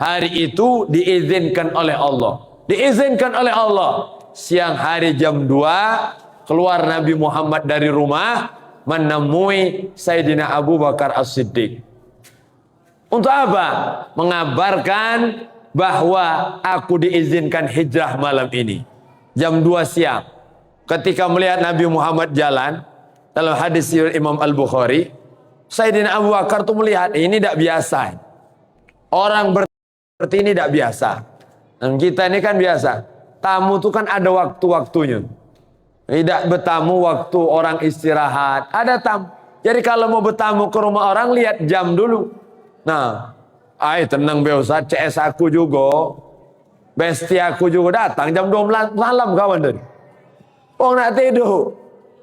hari itu diizinkan oleh Allah. Diizinkan oleh Allah. Siang hari jam 2 keluar Nabi Muhammad dari rumah menemui Sayyidina Abu Bakar As-Siddiq. Untuk apa? Mengabarkan bahwa aku diizinkan hijrah malam ini. Jam 2 siang. Ketika melihat Nabi Muhammad jalan, dalam hadis Imam Al-Bukhari, Sayyidina Abu Bakar itu melihat ini tidak biasa. Orang seperti ini tidak biasa. Dan kita ini kan biasa. Tamu itu kan ada waktu-waktunya. Tidak bertamu waktu orang istirahat. Ada tamu. Jadi kalau mau bertamu ke rumah orang, lihat jam dulu. Nah, tenang be Ustaz, CS aku juga. Besti aku juga datang jam 12 malam kawan tadi. Oh nak tidur.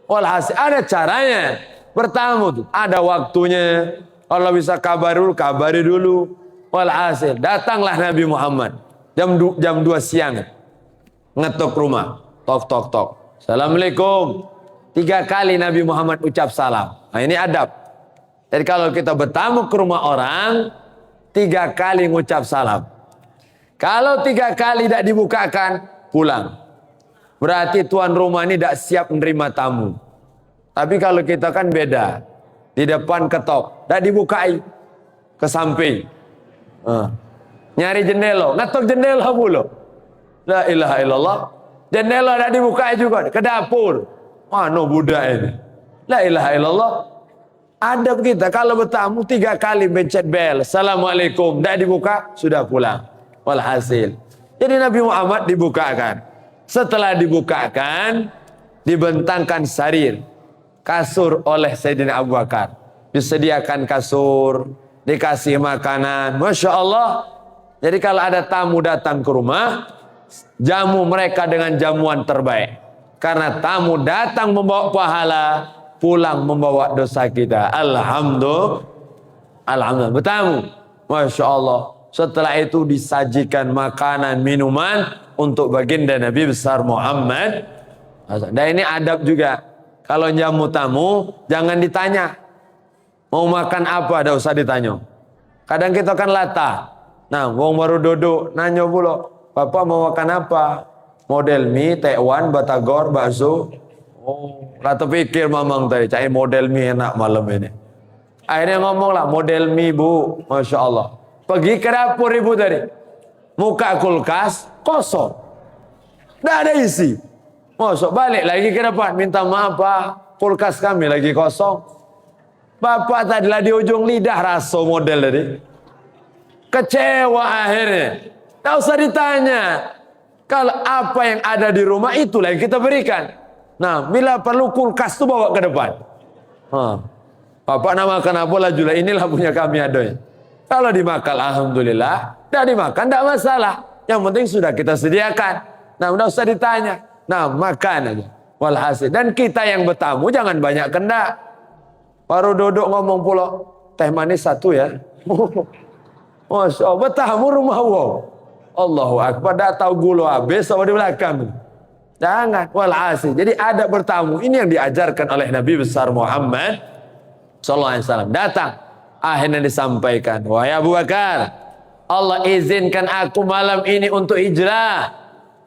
Walhasil ada caranya. Bertamu tuh, ada waktunya. Kalau bisa kabari dulu. Walhasil datanglah Nabi Muhammad jam 2 siang. Ngetok rumah, tok. Assalamualaikum. 3 kali Nabi Muhammad ucap salam. Nah ini adab. Jadi kalau kita bertamu ke rumah orang, 3 kali ngucap salam. Kalau 3 kali tidak dibukakan, pulang. Berarti tuan rumah ini tidak siap menerima tamu. Tapi kalau kita kan beda. Di depan ketok, tidak dibukai. Ke samping. Nyari jendela, ngetok jendela pula. La ilaha illallah. Jendela tidak dibuka juga. Ke dapur. Mana budak ini? La ilaha illallah. Adab kita kalau bertamu 3 kali mencet bel. Assalamualaikum. Tidak dibuka, sudah pulang. Walhasil. Jadi Nabi Muhammad dibukakan. Setelah dibukakan, dibentangkan sarir. Kasur oleh Sayyidina Abu Bakar. Disediakan kasur. Dikasih makanan. Masya Allah. Jadi kalau ada tamu datang ke rumah, jamu mereka dengan jamuan terbaik. Karena tamu datang membawa pahala, pulang membawa dosa kita. Alhamdulillah. Bertamu. Masya Allah. Setelah itu disajikan makanan, minuman untuk baginda Nabi besar Muhammad. Dan ini adab juga. Kalau jamu tamu, jangan ditanya. Mau makan apa, tidak usah ditanya. Kadang kita kan latah. Nah, wong baru duduk, nanya pula. Bapak mau makan apa? Model mie, tekwan, batagor, bakso. Oh, kata pikir mamang tadi, cari model mie enak malam ini. Akhirnya ngomong lah, model mie bu, Masya Allah. Pergi ke dapur ibu tadi. Muka kulkas, kosong. Tidak ada isi. Masuk balik lagi ke depan, minta maaf pak, kulkas kami lagi kosong. Bapak tadilah di ujung lidah rasa model tadi. Kecewa akhirnya. Tak usah ditanya. Kalau apa yang ada di rumah itulah yang kita berikan. Nah, bila perlu kulkas itu bawa ke depan. Bapak namakan apa lah juga. Inilah punya kami adanya. Kalau dimakan, alhamdulillah. Tidak dimakan, tidak masalah. Yang penting sudah kita sediakan. Nah, tidak usah ditanya. Nah, makan aja. Walhasil. Dan kita yang bertamu jangan banyak kendak. Baru duduk ngomong pula. Teh manis 1 ya. Masya Allah, bertamu rumah wow. Allahu Akbar, dah tahu gula habis sama di belakang. Jangan, walhasil. Jadi ada bertamu, ini yang diajarkan oleh Nabi besar Muhammad sallallahu alaihi wasallam. Datang, akhirnya disampaikan, wahai Abu Bakar, Allah izinkan aku malam ini untuk hijrah.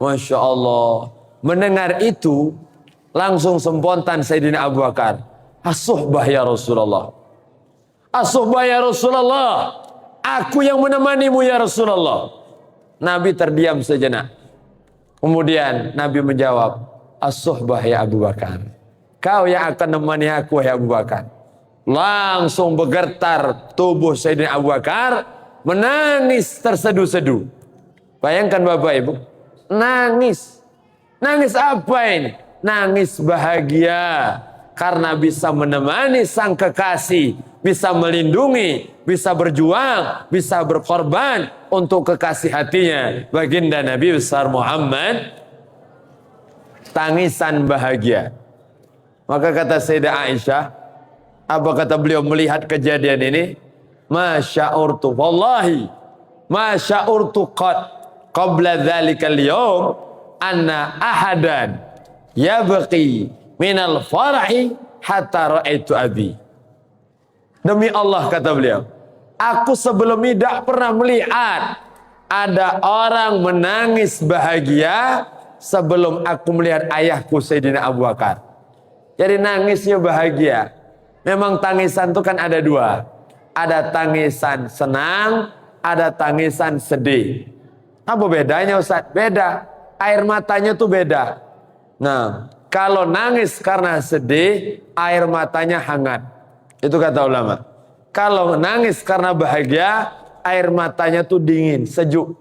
Masya Allah. Mendengar itu, langsung spontan Sayyidina Abu Bakar. As-suhbah ya Rasulullah. As-suhbah ya Rasulullah. Aku yang menemanimu ya Rasulullah. Nabi terdiam sejenak. Kemudian Nabi menjawab, as-suhbah ya Abu Bakar. Kau yang akan menemani aku ya Abu Bakar. Langsung bergetar tubuh Sayyidina Abu Bakar, menangis terseduh-seduh. Bayangkan Bapak Ibu, nangis. Nangis apa ini? Nangis bahagia karena bisa menemani sang kekasih, bisa melindungi, bisa berjuang, bisa berkorban untuk kekasih hatinya, baginda Nabi besar Muhammad. Tangisan bahagia. Maka kata Sayyidah Aisyah, apa kata beliau melihat kejadian ini? Ma sya'urtu, wallahi ma sya'urtu qabla dhalikal yawm anna ahadan yabqi minal farahi hatta ra'aitu abi. Demi Allah kata beliau, Aku sebelum ini tidak pernah melihat ada orang menangis bahagia sebelum aku melihat ayahku Sayyidina Abu Bakar. Jadi nangisnya bahagia. Memang tangisan itu kan ada dua. Ada tangisan senang, ada tangisan sedih. Apa bedanya Ustaz? Beda. Air matanya tuh beda. Nah, kalau nangis karena sedih, air matanya hangat. Itu kata ulama. Kalau nangis karena bahagia, air matanya tuh dingin, sejuk.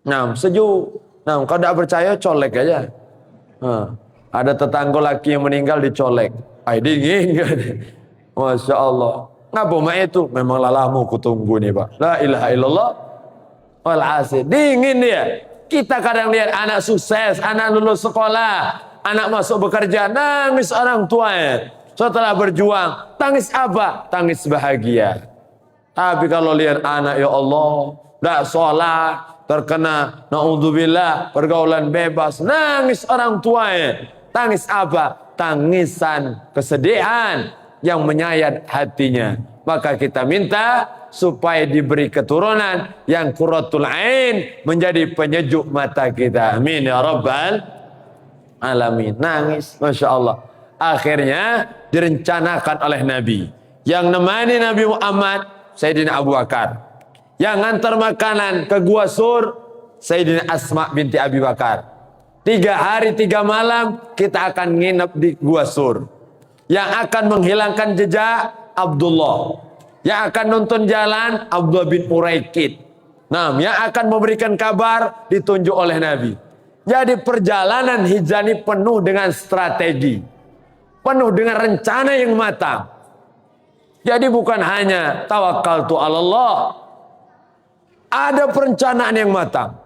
Nah, sejuk. Nah, kalau tidak percaya, colek aja. Nah, ada tetangga laki yang meninggal dicolek. Air dingin. Masya Allah. Ngapa mak itu? Memang lalamu kutunggu nih Pak. La ilaha illallah. Walhasil. Dingin dia. Kita kadang lihat anak sukses, anak lulus sekolah, anak masuk bekerja, nangis orang tuanya. Setelah berjuang, tangis apa? Tangis bahagia. Tapi kalau lihat anak, ya Allah, tidak sholat, terkena naudzubillah, pergaulan bebas, nangis orang tuanya. Tangis apa? Tangisan kesedihan yang menyayat hatinya. Maka kita minta supaya diberi keturunan yang qurratul ain, menjadi penyejuk mata kita. Amin ya rabbal alamin. Nangis, Masya Allah. Akhirnya direncanakan oleh Nabi. Yang nemani Nabi Muhammad, Sayyidina Abu Bakar. Yang ngantar makanan ke Gua Sur, Sayyidina Asma binti Abi Bakar. 3 hari 3 malam kita akan nginep di Gua Sur. Yang akan menghilangkan jejak, Abdullah. Yang akan nonton jalan, Abdullah bin Uraikid. Nah, yang akan memberikan kabar ditunjuk oleh Nabi. Jadi perjalanan hijrah ini penuh dengan strategi, penuh dengan rencana yang matang. Jadi bukan hanya tawakkaltu 'alallah, ada perencanaan yang matang.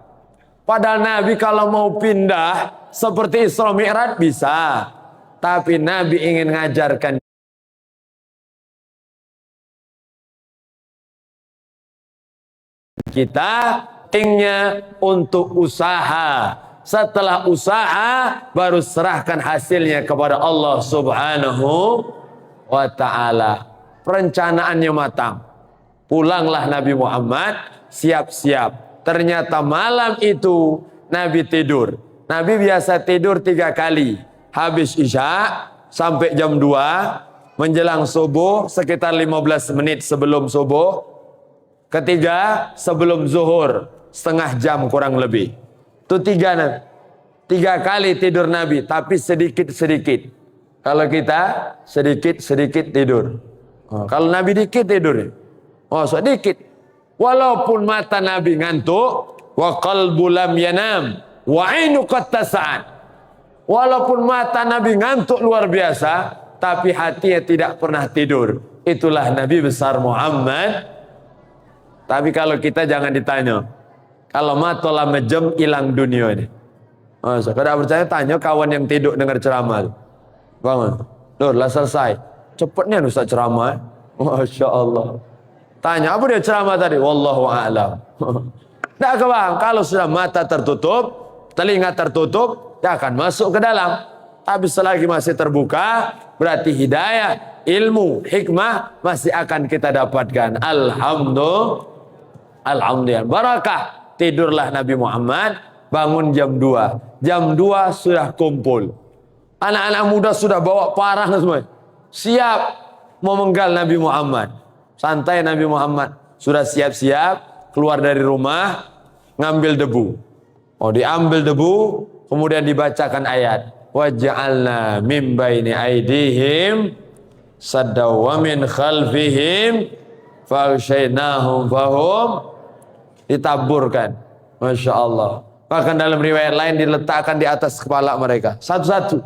Padahal Nabi kalau mau pindah seperti Isra Mi'raj bisa, tapi Nabi ingin mengajarkan kita inginnya untuk usaha. Setelah usaha baru serahkan hasilnya kepada Allah Subhanahu wa ta'ala. Perencanaannya matang. Pulanglah Nabi Muhammad, siap-siap. Ternyata malam itu Nabi tidur. Nabi biasa tidur 3 kali. Habis Isya sampai jam 2, menjelang subuh sekitar 15 menit sebelum subuh. Ketiga sebelum zuhur, setengah jam kurang lebih. Itu 3 kali tidur Nabi, tapi sedikit-sedikit. Kalau kita sedikit-sedikit tidur. Kalau Nabi dikit tidur. Sedikit. Walaupun mata Nabi ngantuk, wa qalbu lam yanam, wa ainu qad tas'ad. Walaupun mata Nabi ngantuk luar biasa, tapi hatinya tidak pernah tidur. Itulah Nabi besar Muhammad. Tapi kalau kita jangan ditanya. Kalau mata lah mejem, hilang dunia ini. Kalau tidak percaya, tanya kawan yang tidur dengar ceramah. Bangun. Dur, lah selesai. Cepatnya Ustaz ceramah. Masya Allah. Tanya, apa dia ceramah tadi? Wallahu a'lam. Tidak kebang. Kalau sudah mata tertutup, telinga tertutup, dia akan masuk ke dalam. Tapi selagi masih terbuka, berarti hidayah, ilmu, hikmah masih akan kita dapatkan. Alhamdulillah. Barakah. Tidurlah Nabi Muhammad, bangun jam 2. Jam 2 sudah kumpul. Anak-anak muda sudah bawa parang semua. Siap memenggal Nabi Muhammad. Santai Nabi Muhammad. Sudah siap-siap, keluar dari rumah, ngambil debu. Diambil debu, kemudian dibacakan ayat. Waja'alna min baini aidihim saddaw wa min khalfihim faghshaynahum fahum, ditaburkan. Masya Allah. Bahkan dalam riwayat lain diletakkan di atas kepala mereka. Satu-satu.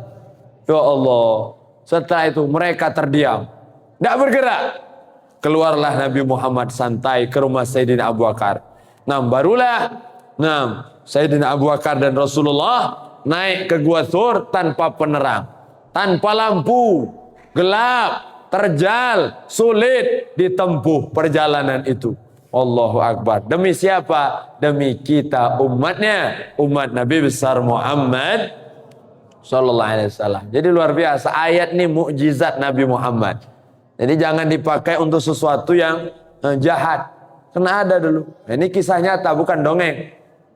Ya Allah. Setelah itu mereka terdiam. Tidak bergerak. Keluarlah Nabi Muhammad santai ke rumah Sayyidina Abu Bakar. Barulah Sayyidina Abu Bakar dan Rasulullah naik ke Gua Sur tanpa penerang. Tanpa lampu. Gelap. Terjal. Sulit ditempuh perjalanan itu. Allahu Akbar. Demi siapa? Demi kita umatnya. Umat Nabi besar Muhammad Sallallahu Alaihi Wasallam. Jadi luar biasa. Ayat ini mukjizat Nabi Muhammad. Jadi jangan dipakai untuk sesuatu yang jahat. Kena ada dulu. Nah, ini kisah nyata, bukan dongeng.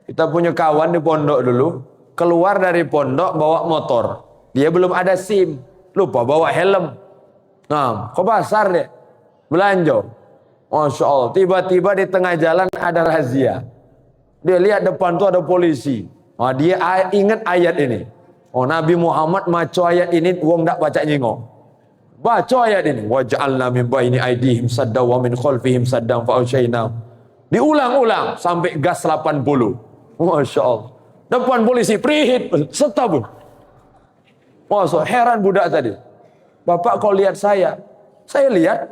Kita punya kawan di pondok dulu, keluar dari pondok bawa motor. Dia belum ada SIM, lupa bawa helm. Nah, ke pasar dia, belanja. Masya Allah, tiba-tiba di tengah jalan ada razia. Dia lihat depan tuh ada polisi. Nah, dia ingat ayat ini. Oh, Nabi Muhammad maco ayat ini, wong dak baca nyingok. Baca ayat ini, waja'alna min baini aidihim sadda wa min khalfihim saddan fa aushayna. Diulang-ulang sampai gas 80. Masya Allah. Depan polisi prihit, setahun. Masya Allah, heran budak tadi. Bapak kau lihat saya lihat.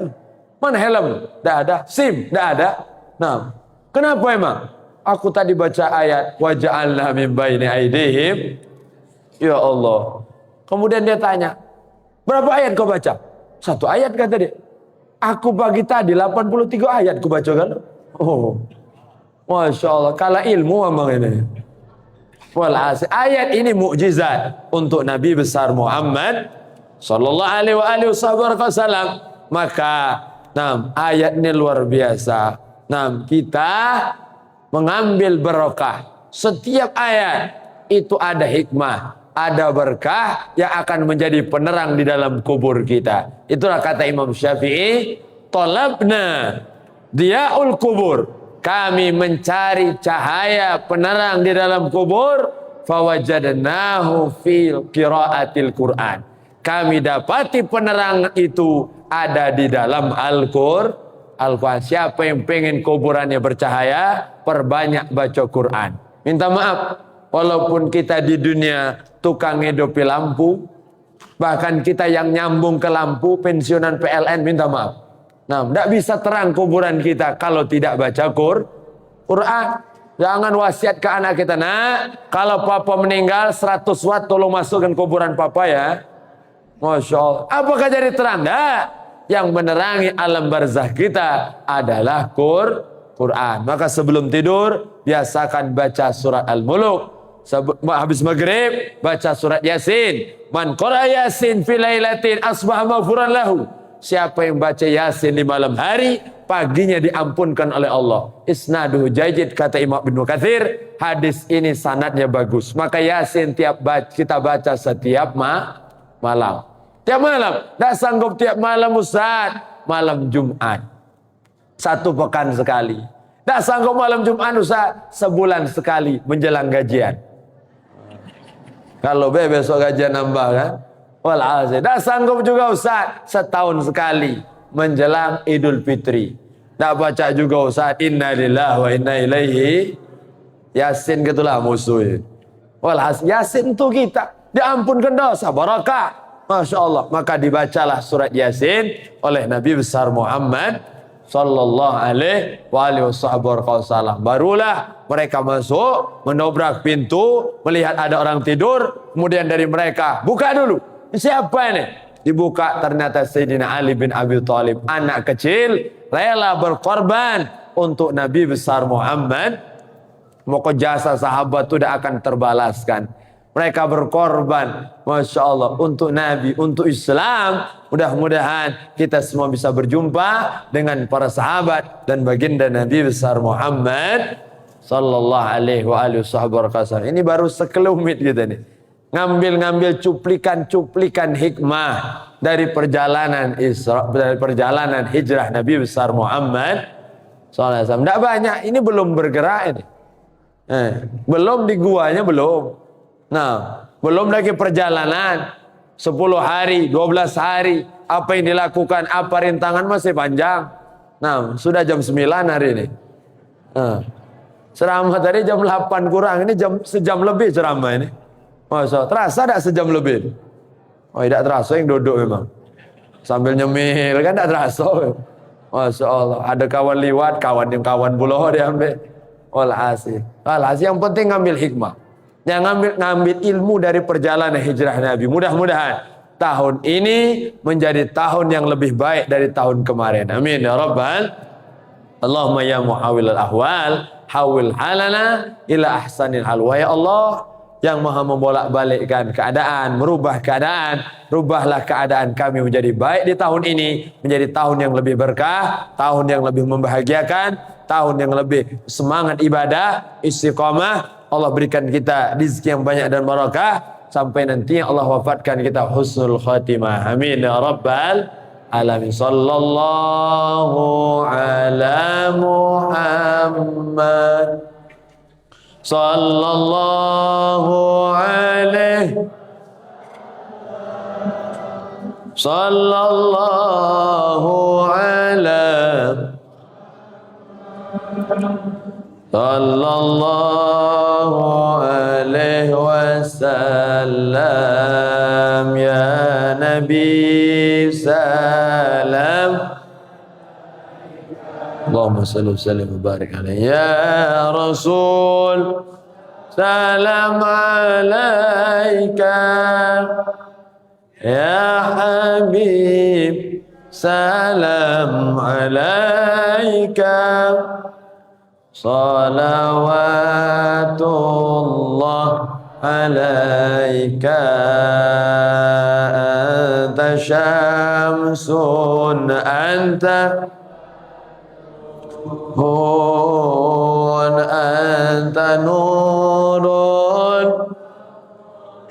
Mana helm? Tidak ada. SIM? Tidak ada. Nah, kenapa emang? Aku tadi baca ayat waja'alna min baini aidihim. Ya Allah. Kemudian dia tanya, berapa ayat kau baca? 1 ayat kata dia. Aku pagi tadi 83 ayat ku baca kan? Oh, Masya Allah. Kala ilmu memang ini. Walhasil ayat ini mukjizat untuk Nabi besar Muhammad sallallahu alaihi wasallam. Maka, ayat ini luar biasa. Kita mengambil berkah. Setiap ayat itu ada hikmah, ada berkah yang akan menjadi penerang di dalam kubur kita. Itulah kata Imam Syafi'i, talabna diyaul kubur. Kami mencari cahaya penerang di dalam kubur, fawajadnahu fil qiraatil Qur'an. Kami dapati penerang itu ada di dalam Al-Quran. Siapa yang pengen kuburannya bercahaya, perbanyak baca Quran. Minta maaf, walaupun kita di dunia tukang hidupi lampu, bahkan kita yang nyambung ke lampu, pensiunan PLN, minta maaf. Tidak bisa terang kuburan kita kalau tidak baca Quran. Jangan wasiat ke anak kita, nak, kalau papa meninggal 100 watt tolong masukkan kuburan papa ya. Masya Allah. Apakah jadi terang? Tidak. Yang menerangi alam barzah kita adalah Quran. Maka sebelum tidur biasakan baca surat Al-Muluk. Habis maghrib baca surat Yasin. Man qara Yasin fi lailatin asbaha maghfuran lahu. Siapa yang baca Yasin di malam hari, paginya diampunkan oleh Allah. Isnaduhu jayyid, kata Imam Ibnu Katsir. Hadis ini sanadnya bagus. Maka Yasin kita baca setiap malam. Tiap malam. Tak sanggup tiap malam Ustaz. Malam Jumat 1 pekan sekali. Tak sanggup malam Jumat Ustaz. Sebulan sekali menjelang gajian. Kalau besok gajian nambah kan. Walhasil. Tak sanggup juga Ustaz. Setahun sekali menjelang Idul Fitri. Tak baca juga Ustaz. Inna lillahi wa inna ilaihi. Yasin gitulah musuh. Walhasil. Yasin itu kita diampunkan dosa, barakah. Masya Allah. Maka dibacalah surat Yasin oleh Nabi besar Muhammad sallallahu alaihi wasallam. Barulah mereka masuk, mendobrak pintu, melihat ada orang tidur, kemudian dari mereka, buka dulu. Siapa ini? Dibuka, ternyata Sayyidina Ali bin Abi Thalib, anak kecil, rela berkorban untuk Nabi besar Muhammad. Maka jasa sahabat itu tidak akan terbalaskan. Mereka berkorban, Masya Allah, untuk Nabi, untuk Islam. Mudah-mudahan kita semua bisa berjumpa dengan para sahabat dan baginda Nabi besar Muhammad sallallahu alaihi wasallam. Ini baru sekelumit kita nih. Ngambil cuplikan hikmah dari perjalanan dari perjalanan hijrah Nabi besar Muhammad sallallahu alaihi wasallam. Tidak banyak, ini belum bergerak ini. Belum di guanya belum. Belum lagi perjalanan 10 hari, 12 hari. Apa yang dilakukan, apa rintangan masih panjang. Sudah jam 9 hari ini. Ceramah tadi jam 8 kurang. Ini sejam lebih ceramah ini. Masa terasa tak sejam lebih? Oh, tidak terasa, yang duduk memang. Sambil nyemil kan tidak terasa. Masya Allah. Ada kawan liwat, kawan pula dia ambil. Walhasil yang penting ngambil hikmah. Yang ngambil ilmu dari perjalanan hijrah Nabi. Mudah-mudahan tahun ini menjadi tahun yang lebih baik dari tahun kemarin. Amin ya rabbal. Allahumma ya muhawwilal ahwal, hawil halana ila ahsanil hal. Wa ya Allah, yang maha membolak-balikkan keadaan, merubah keadaan. Rubahlah keadaan kami menjadi baik di tahun ini, menjadi tahun yang lebih berkah, tahun yang lebih membahagiakan, tahun yang lebih semangat ibadah, istiqamah. Allah berikan kita rezeki yang banyak dan barakah, sampai nanti Allah wafatkan kita husnul khatimah. Amin ya rabbal alamin. Sallallahu ala Muhammad, sallallahu alaihi, sallallahu ala, sallallahu alaihi wasallam. Ya Nabi salam, Allahumma salli wa sallim wa barik alaihi. Ya Rasul salam alaika, ya Habib salam alaika, salawatullah alaika, anta syamsun anta hun, anta nurun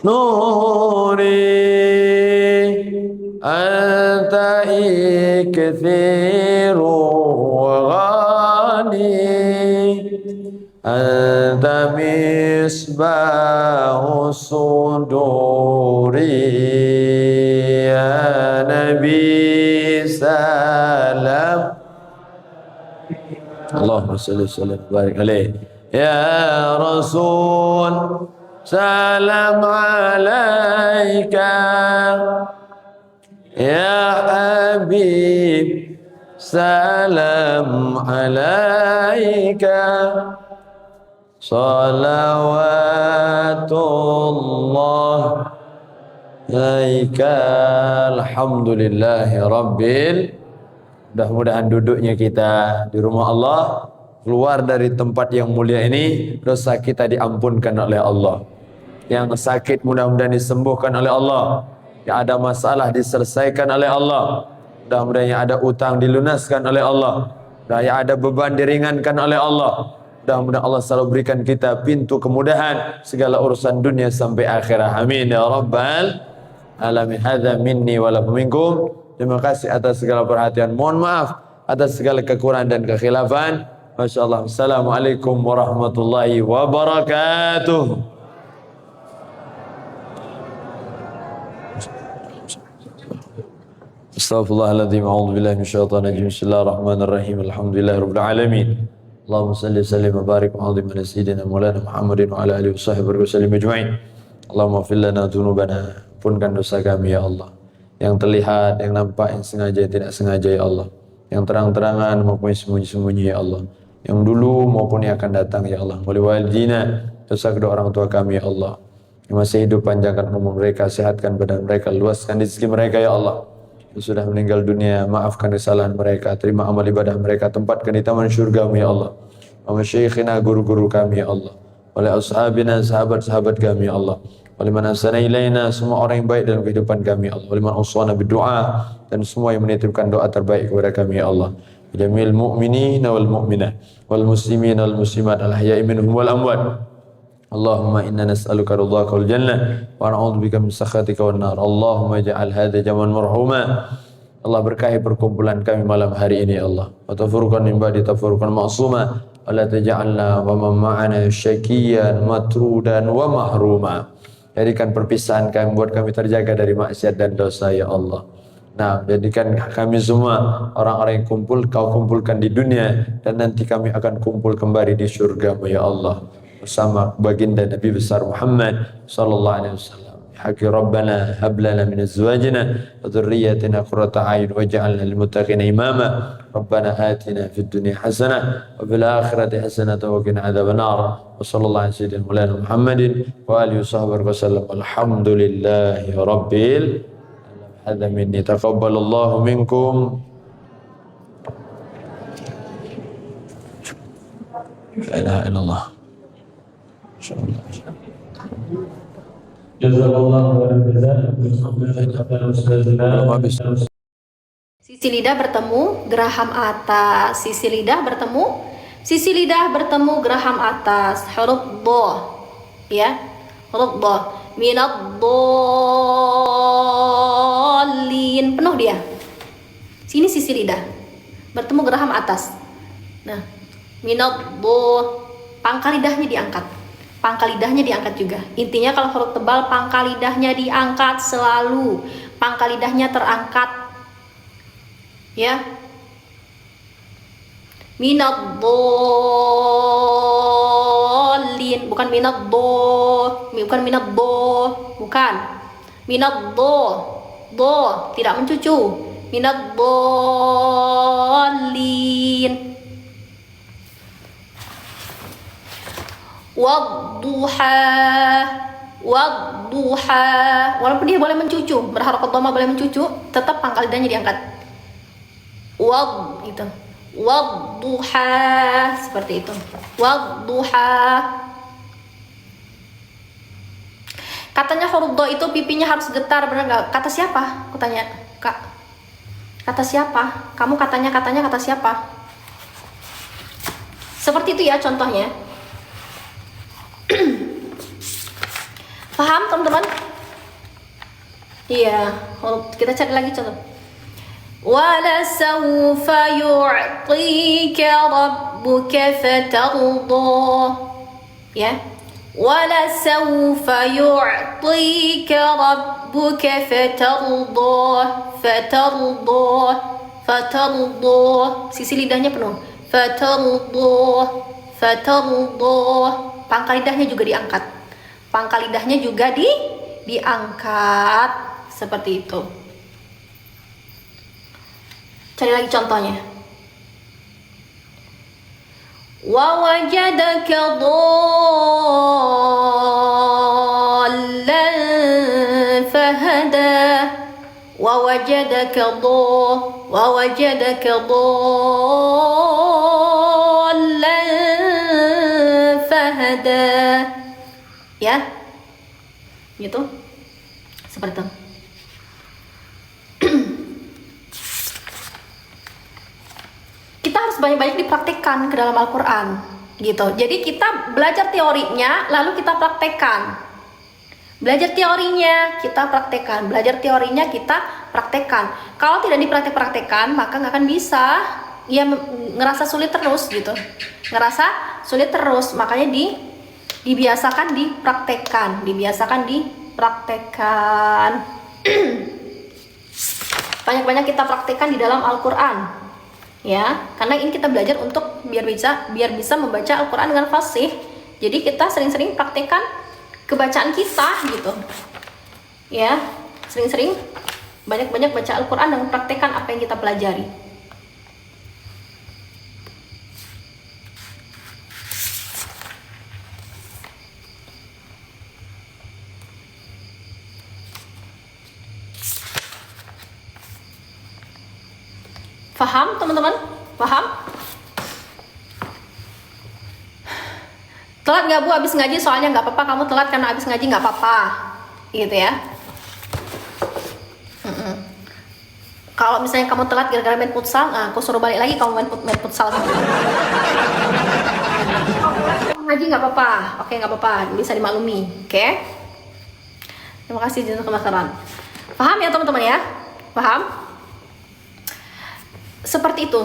nuri, anta ikthiru ghani, anta misbahu suduri. Ya Nabi salam, Allahumma salli wa sallim wa barik alaihi. Ya Rasul salam alaika, ya Habib salam alaika, salawatullah alaika. Alhamdulillahi rabbil. Mudah-mudahan duduknya kita di rumah Allah, keluar dari tempat yang mulia ini, dosa kita diampunkan oleh Allah. Yang sakit mudah-mudahan disembuhkan oleh Allah. Yang ada masalah diselesaikan oleh Allah. Mudah-mudahan yang ada utang dilunaskan oleh Allah. Dan yang ada beban diringankan oleh Allah. Mudah-mudahan Allah selalu berikan kita pintu kemudahan segala urusan dunia sampai akhirat. Amin ya rabbal alamin. Hadza minni wa lakum minkum. Terima kasih atas segala perhatian. Mohon maaf atas segala kekurangan dan kekhilafan. Masya Allah. Assalamualaikum warahmatullahi wabarakatuh. Astaghfirullahaladzim. A'udzubillahi minasyaitonir rajim. Bismillahirrahmanirrahim. Alhamdulillahirabbil alamin. Allahumma salli sallim wa barik wa azim ala sayyidina Maulana Muhammadin wa ala alihi washabbihi wa sallim ajma'in. Allahumma fir lana dzunubana. Ampunkan dosa kami ya Allah. Yang terlihat, yang nampak, yang sengaja, yang tidak sengaja ya Allah. Yang terang-terangan maupun sembunyi-sembunyi ya Allah. Yang dulu maupun yang akan datang ya Allah. Wali walidina, dosa kedua orang tua kami ya Allah. Yang masih hidup, panjangkan umur mereka, sehatkan badan mereka, luaskan rezeki mereka ya Allah. Yang sudah meninggal dunia, maafkan kesalahan mereka, terima amal ibadah mereka, tempatkan di taman syurga-Mu ya Allah. Wa masyayikhina, guru-guru kami ya Allah. Wali ashabina, sahabat-sahabat kami ya Allah. Waliman ahsana ilaina, semua orang yang baik dalam kehidupan kami ya Allah. Waliman awsana bidu'a, dan semua yang menitipkan doa terbaik kepada kami ya Allah. Jamil mu'minina wal mu'minat wal muslimina wal muslimat al ahya'i minhum wal amwat. Allahumma inna nas'aluka ridhaka wal jannah wa na'udzubika min sakhatika wan nar. Allahumma ij'al hadha jaman marhuma. Allah berkahi perkumpulan kami malam hari ini ya Allah. Wa tafurqan min ba'di tafurqan ma'suma. Wa la taj'alna wa man ma'ana syakiyan matrudan wa mahruma. Jadikan perpisahan kami, buat kami terjaga dari maksiat dan dosa ya Allah. Nah, jadikan kami semua orang-orang yang kumpul, Kau kumpulkan di dunia, dan nanti kami akan kumpul kembali di surga-Mu ya Allah, bersama baginda Nabi besar Muhammad sallallahu alaihi wasallam. Haqi Rabbana hab lana min azwajina wa dhurriyyatina qurrata a'yun waj'alna lil muttaqina imama. Rabbana atina fid dunya hasanah wa fil akhirati hasanah wa qina adzaban nar. Wa sallallahu alaihi sayyidina Maulana Muhammadin wa alihi washabbihi wasallam. Alhamdulillahi rabbil hadza minni taqabbalallahu minkum. La ilaha illallah. Insyaallah. Jazakallahu khairan. Sisi lidah bertemu geraham atas. Sisi lidah bertemu. Sisi lidah bertemu geraham atas. Huruf dha. Ya. Huruf dha. Minadh-dhalin. Penuh dia. Sini sisi lidah. Bertemu geraham atas. Nah, minadh-dha. Pangkal lidahnya diangkat. Pangkal lidahnya diangkat juga. Intinya kalau huruf tebal pangkal lidahnya diangkat selalu. Pangkal lidahnya terangkat. Ya, minadh-dhalin, bukan minadh-dho, bukan minadh-dho, bukan minadh-dho, dho tidak mencucu, minadh-dhalin. Wadduha, wadduha, walaupun dia boleh mencucu, berharokat dhamma boleh mencucu, tetap pangkal lidahnya diangkat. Wad itu, wadduha, seperti itu, wadduha. Katanya huruf dha itu pipinya harus getar, benar nggak? Kata siapa? Aku tanya, Kak. Kata siapa? Kamu katanya kata siapa? Seperti itu ya contohnya. Paham teman-teman? Iya, kita cari lagi contoh. وَلَسَوْفَ يُعْطِيكَ رَبُّكَ فَتَرْضَى. Ya, وَلَسَوْفَ يُعْطِيكَ رَبُّكَ فَتَرْضَى. فَتَرْضَى, فَتَرْضَى. Sisi lidahnya penuh. فَتَرْضَى, فَتَرْضَى. Pangkal lidahnya juga diangkat. Pangkal lidahnya juga diangkat seperti itu. Cari lagi contohnya. Wa wajadaka dhallan fahada. Wa wajadaka dhallan fahada. Ya. Gitu. Seperti itu. Kita harus banyak-banyak dipraktikkan ke dalam Al-Quran gitu. Jadi kita belajar teorinya lalu kita praktekkan. Belajar teorinya kita praktekkan. Belajar teorinya kita praktekkan. Kalau tidak dipraktek-praktekkan maka nggak akan bisa. Ya ngerasa sulit terus gitu. Ngerasa sulit terus, makanya dibiasakan dipraktekkan. Dibiasakan dipraktekkan. Banyak-banyak kita praktekkan di dalam Al-Quran. Ya, karena ini kita belajar untuk biar bisa membaca Al-Quran dengan fasih. Jadi kita sering-sering praktekkan kebacaan kita gitu. Ya, sering-sering banyak-banyak baca Al-Quran dan praktekkan apa yang kita pelajari. Paham teman-teman? Paham? Telat nggak Bu habis ngaji? Soalnya nggak apa-apa, kamu telat karena habis ngaji nggak apa-apa, gitu ya. Kalau misalnya kamu telat gara-gara main futsal, aku suruh balik lagi kamu main futsal. Ngaji nggak apa-apa, oke nggak apa-apa, bisa dimaklumi, oke? Terima kasih jazakallahu khairan. Paham ya teman-teman ya? Paham? Seperti itu.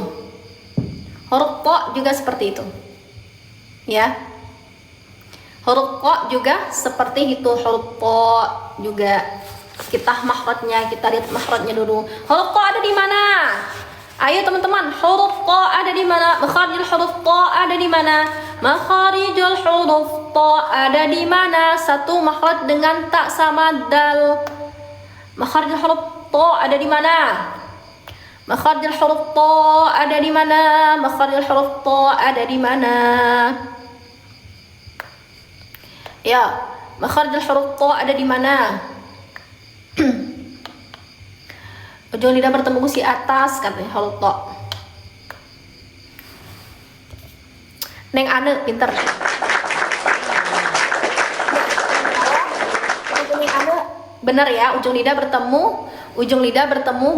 Huruf qa juga seperti itu. Ya. Huruf qa juga seperti itu. Huruf qa juga kita makhrajnya, kita lihat makhrajnya dulu. Huruf qa ada di mana? Ayo teman-teman, huruf qa ada di mana? Makharijul huruf qa ada di mana? Makharijul huruf qa ada di mana? Satu makhraj dengan ta sama dal. Makharijul huruf qa ada di mana? Makharijul huruf ta ada di mana? Makharijul huruf ta ada di mana? Ya, makharijul huruf ta ada di mana? Ujung lidah bertemu gusi atas katanya huruf ta. Neng Ane pinter. benar ya, ujung lidah bertemu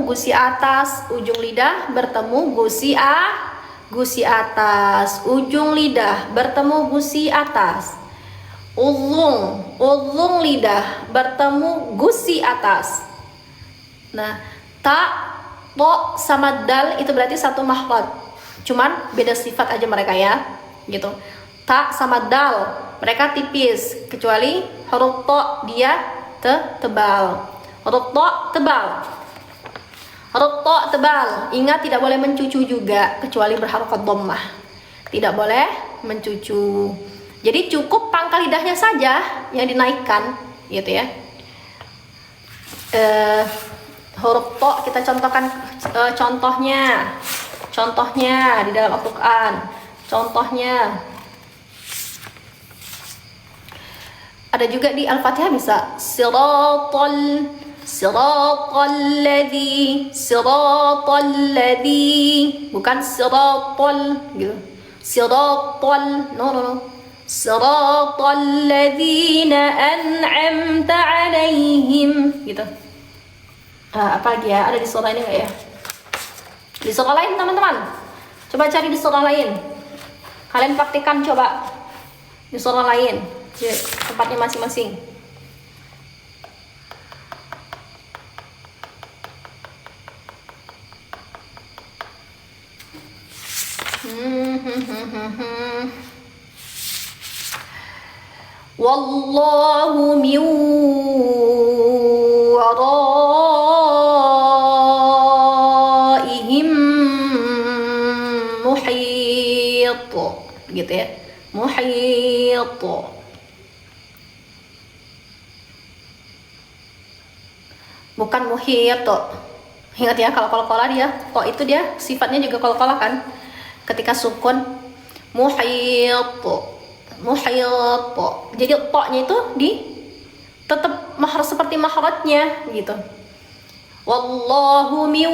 gusi atas, ujung lidah bertemu gusi atas, ujung lidah bertemu gusi atas. Ujung lidah bertemu gusi atas. Nah, ta, to sama dal itu berarti satu makhraj. Cuman beda sifat aja mereka ya, gitu. Ta sama dal mereka tipis, kecuali huruf to dia tebal. Huruf to tebal. Huruf to tebal. Ingat tidak boleh mencucu juga kecuali berharokat dhammah. Tidak boleh mencucu. Jadi cukup pangkal lidahnya saja yang dinaikkan, gitu ya. Huruf to kita contohkan contohnya di dalam Al-Qur'an. Contohnya ada juga di Al-Fatihah bisa siratal ladzi, bukan siratal gitu. Siratal, no. Siratal ladzina an'amta 'alaihim gitu. Apa lagi ya? Ada di surah ini enggak ya? Di surah lain teman-teman. Coba cari di surah lain. Kalian praktikkan coba di surah lain. Di tempatnya masing-masing. Wallahu min waraihim muhit, gitu ya, muhit. Bukan muhit. Ingat ya, kalau qalqalah dia to itu dia sifatnya juga qalqalah kan, ketika sukun muhit. Jadi to-nya itu tetap makhraj seperti makhrajnya gitu. Wallahu min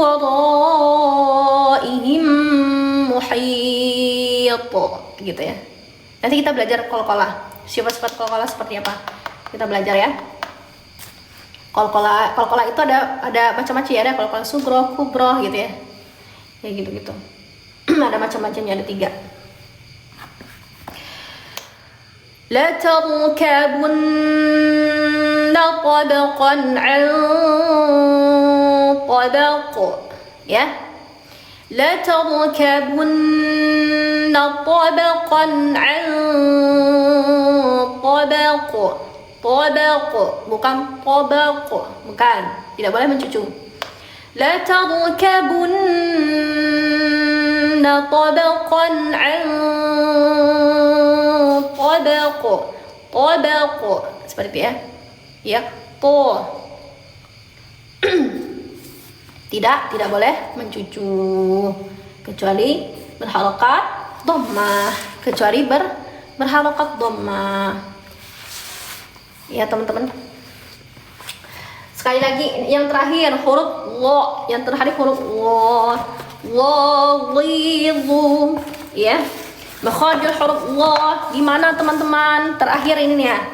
waraihim muhit, gitu ya. Nanti kita belajar qalqalah. Sifat-sifat qalqalah seperti apa? Kita belajar ya. Qalqalah itu ada macam-macam ya, ada qalqalah sugro, kubro gitu ya. Ya gitu-gitu. Ada macam-macamnya, ada 3. La tarkabunna tabaqan 'an tabaq, ya. La tarkabunna tabaqan 'an tabaq. Tabaq, bukan tabaq, bukan. Tidak boleh mencucu. La tarkabunna tabaqan 'an tabaq, seperti itu ya. Ya, to. Tidak boleh mencucu kecuali berharokat dhammah, berharokat dhammah. Ya, teman-teman. Sekali lagi yang terakhir huruf lo, Ghidhu, ya. Makharijul huruf Allah di mana teman-teman? Terakhir ini nih ya.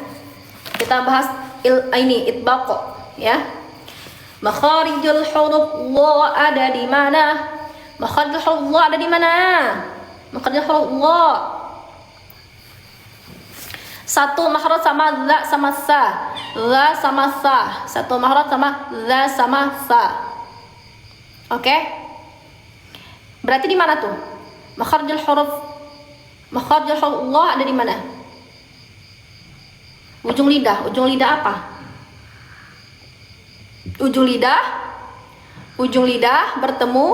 Kita bahas ini itbaq ya. Makharijul huruf Allah ada di mana? Makharijul huruf Allah ada di mana? Makharijul huruf Allah. Satu makhraj sama za sama sa. Za sama sa. Satu makhraj sama za sama sa. Oke? Berarti di mana tuh? Makharijul huruf Allah ada di mana? Ujung lidah apa? Ujung lidah bertemu,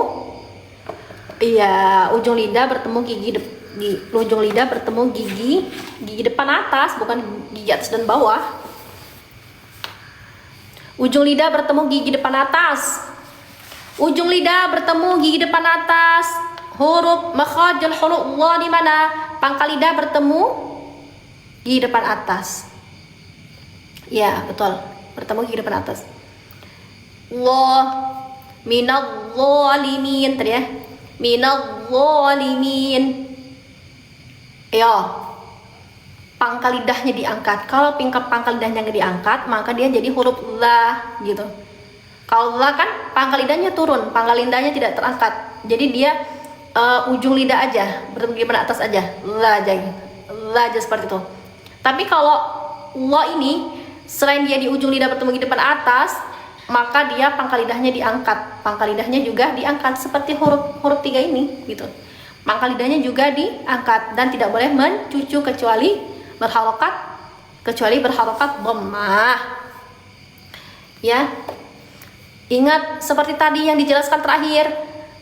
iya, ujung lidah bertemu ujung lidah bertemu gigi depan atas, bukan gigi atas dan bawah. Ujung lidah bertemu gigi depan atas. Ujung lidah bertemu gigi depan atas. Huruf makharijul huruf Allah di mana? Pangkal lidah bertemu gigi depan atas. Ya, betul. Bertemu gigi depan atas. Allah minadh-dhalimin tadi ya. Minadh-dhalimin. Ya. pangkal lidahnya diangkat. Kalau pangkal lidahnya nggak diangkat, maka dia jadi huruf la gitu. Kalau la kan pangkal lidahnya turun, pangkal lidahnya tidak terangkat. Jadi dia ujung lidah aja bertemu di depan atas aja, la aja seperti itu. Tapi kalau la ini selain dia di ujung lidah bertemu di depan atas, maka dia pangkal lidahnya diangkat. Pangkal lidahnya juga diangkat seperti huruf 3 ini gitu. Pangkal lidahnya juga diangkat dan tidak boleh mencucu kecuali berharokat dhammah. Ya. Ingat seperti tadi yang dijelaskan terakhir,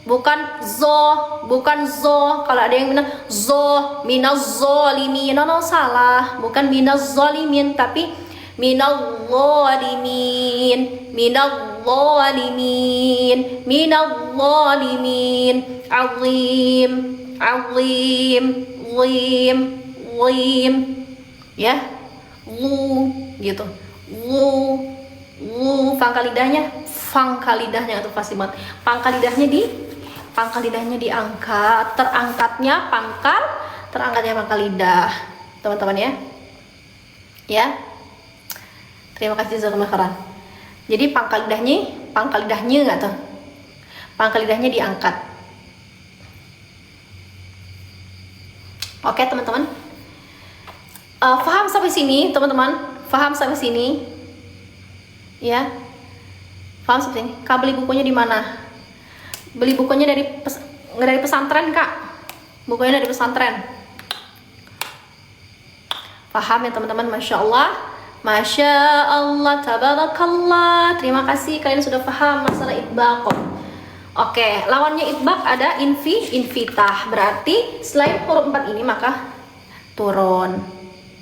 bukan zo. Kalau ada yang bilang zo minaz zalimin, no, salah. Bukan minaz zalimin, tapi minaz zalimin. Azim. Ya. Lu gitu. Lu pangkal lidahnya itu pasti banget. Pangkal lidahnya diangkat, terangkatnya pangkal lidah, teman-teman ya. Ya. Terima kasih jazakumullah khairan. Jadi pangkal lidahnya enggak tuh? Pangkal lidahnya diangkat. Oke, teman-teman. Paham sampai sini, teman-teman? Paham sampai sini? Ya. Paham seperti ini. Kak, beli bukunya di mana? Beli bukunya dari pesantren, Kak. Bukunya dari pesantren. Paham ya, teman-teman? Masya Allah, tabarakallah. Terima kasih kalian sudah paham masalah itbaq. Oke, lawannya itbaq ada infitah. Berarti selain huruf 4 ini maka turun.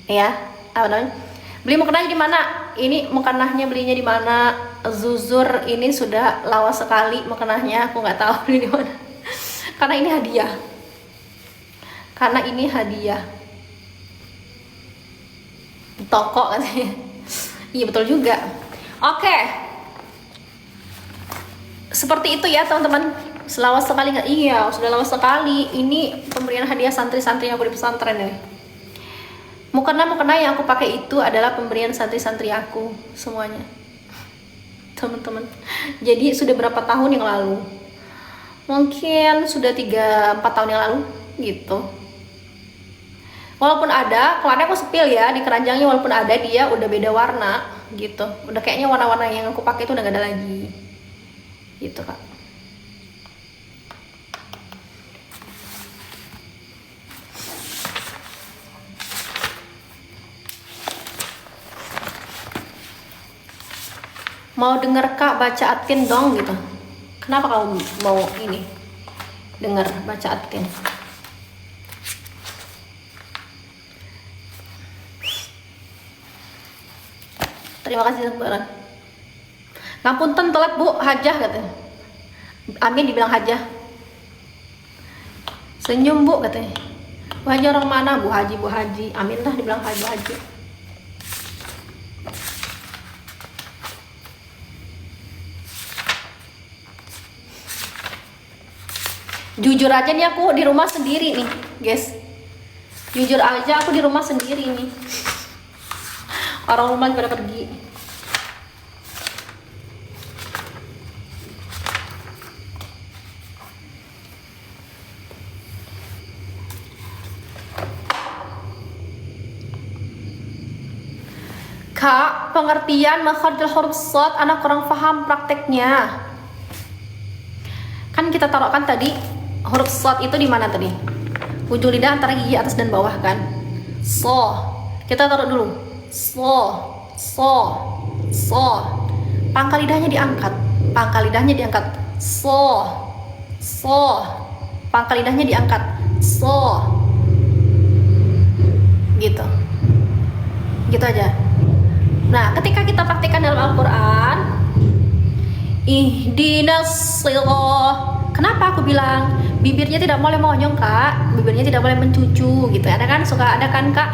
Ya, apa namanya? Beli mukanahnya di mana? Ini mukanahnya belinya di mana? Zuzur ini sudah lawas sekali mukanahnya, aku nggak tahu beli di mana. Karena ini hadiah. Di toko katanya. Iya betul juga. Oke. Seperti itu ya teman-teman. Selawas sekali nggak? Iya, sudah lawas sekali. Ini pemberian hadiah santri-santri yang aku di pesantren ya. Mukena yang aku pakai itu adalah pemberian santri-santri aku semuanya, teman-teman. Jadi sudah berapa tahun yang lalu? Mungkin sudah 3-4 tahun yang lalu gitu. Walaupun ada, kemarin aku sepil ya di keranjangnya, walaupun ada dia udah beda warna gitu. Udah kayaknya warna-warna yang aku pakai itu udah gak ada lagi. Gitu, Kak. Mau denger Kak baca Atin dong gitu. Kenapa kamu mau ini denger baca Atin? Terima kasih sembaran. Ngapunten telat Bu, hajah katanya. Amin dibilang hajah. Senyum Bu katanya. Bu Haji orang mana? Bu Haji. Amin lah dibilang Bu Haji. Jujur aja nih aku di rumah sendiri nih, guys. Jujur aja aku di rumah sendiri nih. Orang rumah pada pergi. Kak, pengertian makharijul huruf shad anak kurang paham prakteknya. Kan kita taruhkan tadi huruf shad itu di mana tadi? Ujung lidah antara gigi atas dan bawah kan? So. Kita taruh dulu. So. Pangkal lidahnya diangkat. So. Pangkal lidahnya diangkat. So. Gitu. Gitu aja. Nah, ketika kita praktikkan dalam Al-Quran, ihdinas shirah. Kenapa aku bilang bibirnya tidak boleh monyong, Kak? Bibirnya tidak boleh mencucu gitu. Ada kan Kak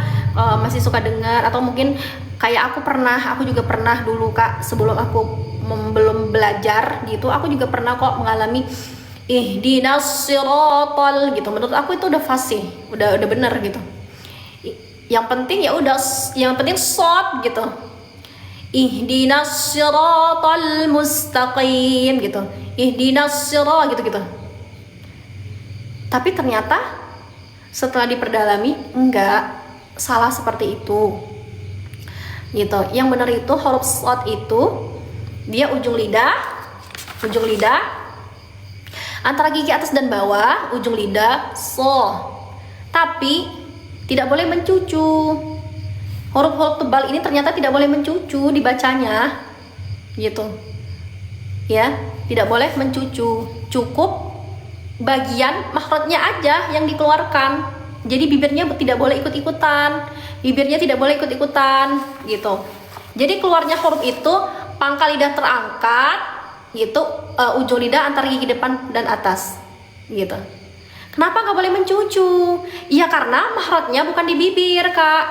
masih suka dengar, atau mungkin kayak aku juga pernah dulu Kak, sebelum aku belum belajar gitu, aku juga pernah kok mengalami ihdinas shiratal gitu. Menurut aku itu udah fasih, udah bener gitu. Yang penting ya udah, yang penting shod gitu. Ihdinas siratal mustaqim gitu. Ihdinas sirat gitu-gitu. Tapi ternyata setelah diperdalami enggak, salah seperti itu. Gitu. Yang benar itu huruf shad itu dia ujung lidah antara gigi atas dan bawah, ujung lidah so. Tapi tidak boleh mencucu. Huruf-huruf tebal ini ternyata tidak boleh mencucu dibacanya, gitu. Ya, tidak boleh mencucu. Cukup bagian makhrajnya aja yang dikeluarkan. Jadi bibirnya tidak boleh ikut-ikutan. Bibirnya tidak boleh ikut-ikutan, gitu. Jadi keluarnya huruf itu pangkal lidah terangkat, gitu. Ujung lidah antara gigi depan dan atas, gitu. Kenapa nggak boleh mencucu? Iya karena makhrajnya bukan di bibir, Kak,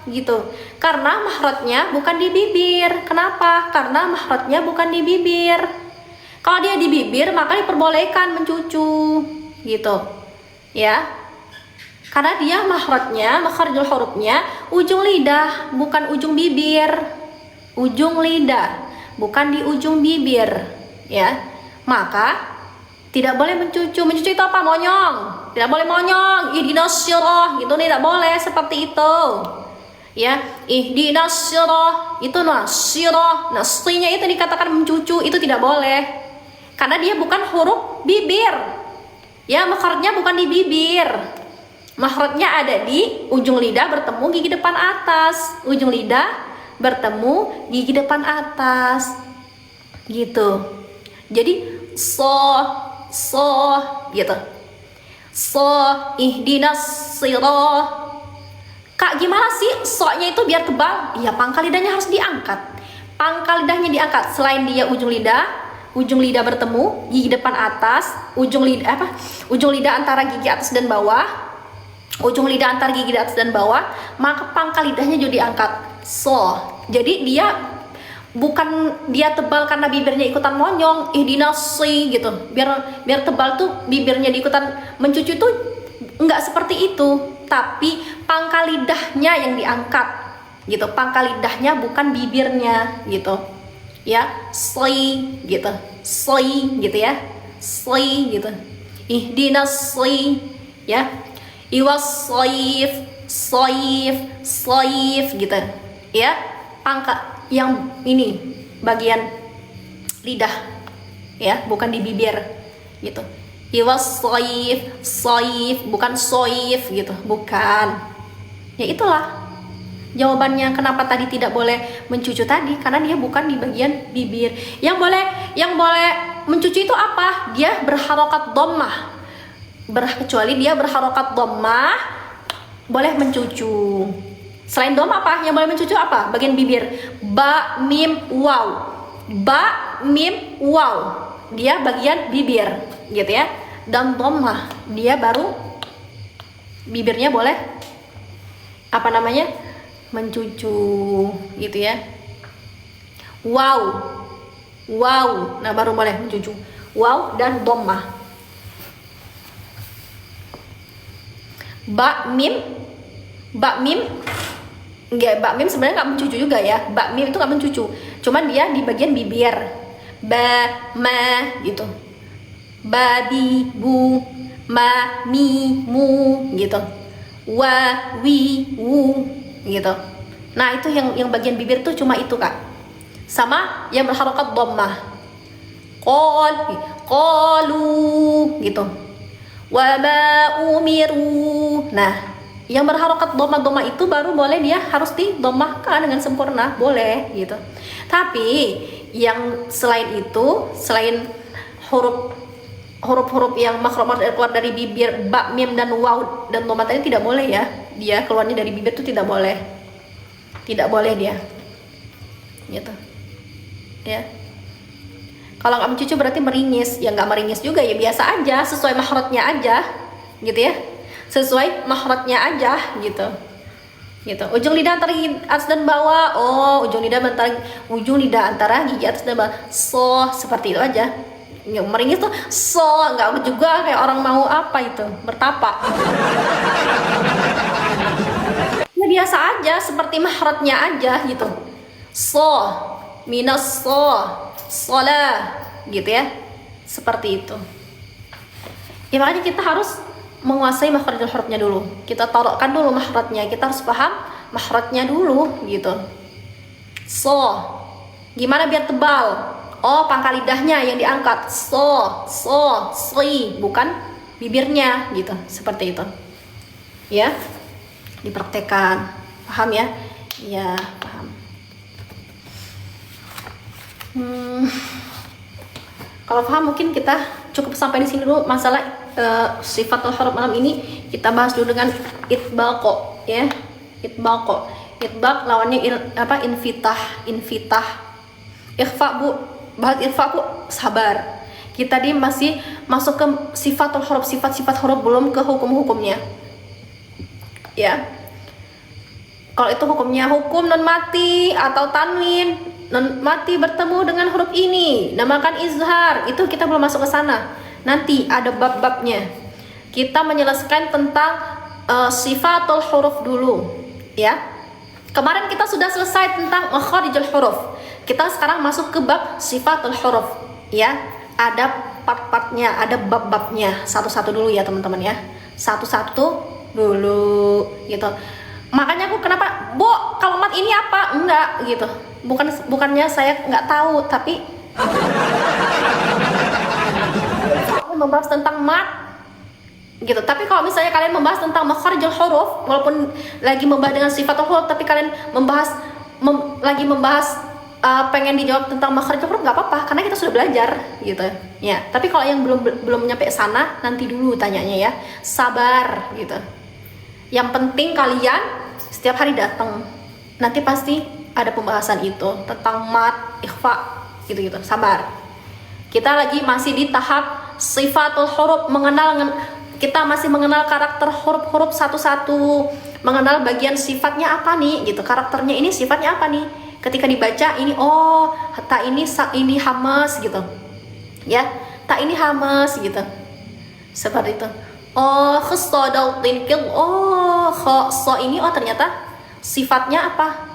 gitu. Karena makhrajnya bukan di bibir. Kenapa? Karena makhrajnya bukan di bibir. Kalau dia di bibir maka diperbolehkan mencucu, gitu. Ya. Karena dia makhrajul hurufnya ujung lidah, bukan ujung bibir. Ujung lidah, bukan di ujung bibir, ya. Maka tidak boleh mencucu. Mencucu itu apa? Monyong. Tidak boleh monyong. Ihdinas sirah gitu, tidak boleh seperti itu. Ya, ihdinas sirah itu nasirah. Nasrinya itu dikatakan mencucu, itu tidak boleh. Karena dia bukan huruf bibir. Ya, makhrajnya bukan di bibir. Makhrajnya ada di ujung lidah bertemu gigi depan atas. Ujung lidah bertemu gigi depan atas. Gitu. Jadi so gitu. So ihdinas sirah. Kak, gimana sih so-nya itu biar tebal? Iya, pangkal lidahnya harus diangkat. Pangkal lidahnya diangkat. Selain dia ujung lidah bertemu gigi depan atas, ujung lidah antara gigi atas dan bawah, maka pangkal lidahnya juga diangkat. So, jadi dia bukan dia tebal karena bibirnya ikutan monyong, ihdinasi gitu. Biar tebal tuh bibirnya diikutan mencucu tuh enggak seperti itu, tapi pangkal lidahnya yang diangkat gitu. Pangkal lidahnya bukan bibirnya gitu. Ya, sli gitu. Sli gitu ya. Sli gitu. Ihdinasi ya. Iwas slaif gitu. Ya, pangkal yang ini bagian lidah ya, bukan di bibir gitu. Iwas soif bukan soif gitu, bukan. Ya itulah jawabannya kenapa tadi tidak boleh mencucu tadi, karena dia bukan di bagian bibir. Yang boleh mencucu itu apa? Dia berharokat dhammah. Kecuali dia berharokat dhammah boleh mencucu. Selain dom apa? Yang boleh mencucu apa? Bagian bibir. Ba, mim, waw. Ba, mim, waw. Dia bagian bibir, gitu ya. Dan dhammah, dia baru bibirnya boleh mencucu, gitu ya. Waw. Nah, baru boleh mencucu. Waw dan dhammah. Ba, mim. Enggak, bakmim sebenarnya nggak mencucu juga ya. Bakmim itu nggak mencucu, cuman dia di bagian bibir. Ba, ma gitu. Babi, bu, ma, mi, mu gitu. Wa, wi, wu gitu. Nah, itu yang bagian bibir tuh cuma itu, Kak. Sama yang berharokat dhammah. Qalu gitu. Wa ma umiru. Nah, yang berharokat dhammah itu baru boleh dia harus didhammahkan dengan sempurna, boleh gitu. Tapi yang selain itu, selain huruf-huruf yang makhraj keluar dari bibir, ba, mim dan waw dan dhammah tadi tidak boleh ya. Dia keluarnya dari bibir itu tidak boleh. Tidak boleh dia. Gitu. Ya. Kalau nggak mencucu berarti meringis. Ya nggak meringis juga, ya biasa aja, sesuai makhrajnya aja. Gitu ya. Sesuai makhrajnya aja gitu. Ujung lidah antara gigi atas dan bawah. Oh, ujung lidah antara gigi atas dan bawah. So, seperti itu aja. Yang meringis tuh so, nggak juga kayak orang mau apa itu, bertapa. Ya biasa aja seperti makhrajnya aja gitu. So, minas so, sholah gitu ya. Seperti itu. Ya makanya kita harus menguasai makhrajul hurufnya dulu. Kita taruhkan dulu makhrajnya. Kita harus paham makhrajnya dulu gitu. So, gimana biar tebal? Oh, pangkal lidahnya yang diangkat. So, soi, bukan bibirnya gitu. Seperti itu. Ya. Dipraktekkan. Paham ya? Ya, paham. Kalau paham mungkin kita cukup sampai di sini dulu masalah sifatul huruf malam ini. Kita bahas dulu dengan itbaqo ya. Itbaq lawannya infitah. Ikhfa Bu, bahas ikhfa Bu, sabar. Kita masih masuk ke sifatul huruf, sifat-sifat huruf, belum ke hukum-hukumnya. Ya. Kalau itu hukumnya hukum non mati atau tanwin, non mati bertemu dengan huruf ini, namakan izhar, itu kita belum masuk ke sana. Nanti ada bab-babnya. Kita menyelesaikan tentang sifatul huruf dulu, ya. Kemarin kita sudah selesai tentang makharijul huruf. Kita sekarang masuk ke bab sifatul huruf, ya. Ada part-partnya, ada bab-babnya. Satu-satu dulu ya teman-teman ya. Satu-satu dulu gitu. Makanya aku kenapa, Bu, kalimat ini apa? Enggak gitu. Bukannya saya nggak tahu, tapi aku membahas tentang mat gitu. Tapi kalau misalnya kalian membahas tentang makharijul huruf, walaupun lagi membahas dengan sifatul huruf, tapi kalian lagi membahas pengen dijawab tentang makharijul huruf, nggak apa-apa, karena kita sudah belajar gitu ya. Tapi kalau yang belum nyampe sana, nanti dulu tanyanya ya. Sabar gitu. Yang penting kalian setiap hari datang, nanti pasti ada pembahasan itu tentang mat, ikhfa gitu-gitu. Sabar. Kita lagi masih di tahap sifatul huruf, kita masih mengenal karakter huruf-huruf satu-satu, mengenal bagian sifatnya apa nih gitu, karakternya ini sifatnya apa nih. Ketika dibaca ini, oh ta ini hamas gitu ya, ta ini hamas gitu, seperti itu. Oh khussadautin kil, oh so ini, oh ternyata sifatnya apa,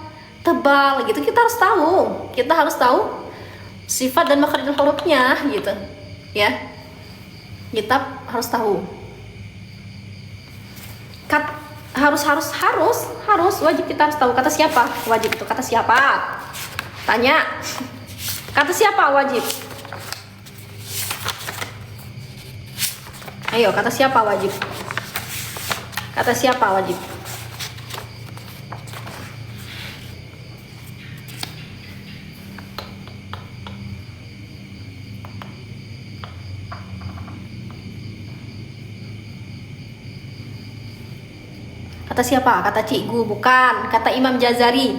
tebal gitu. Kita harus tahu sifat dan makharijul hurufnya gitu ya. Kita harus tahu. Harus wajib, kita harus tahu kata siapa wajib. Itu kata siapa, tanya, kata siapa wajib. Ayo, kata siapa wajib, kata siapa wajib. Kata siapa? Kata cikgu, bukan. Kata Imam Jazari.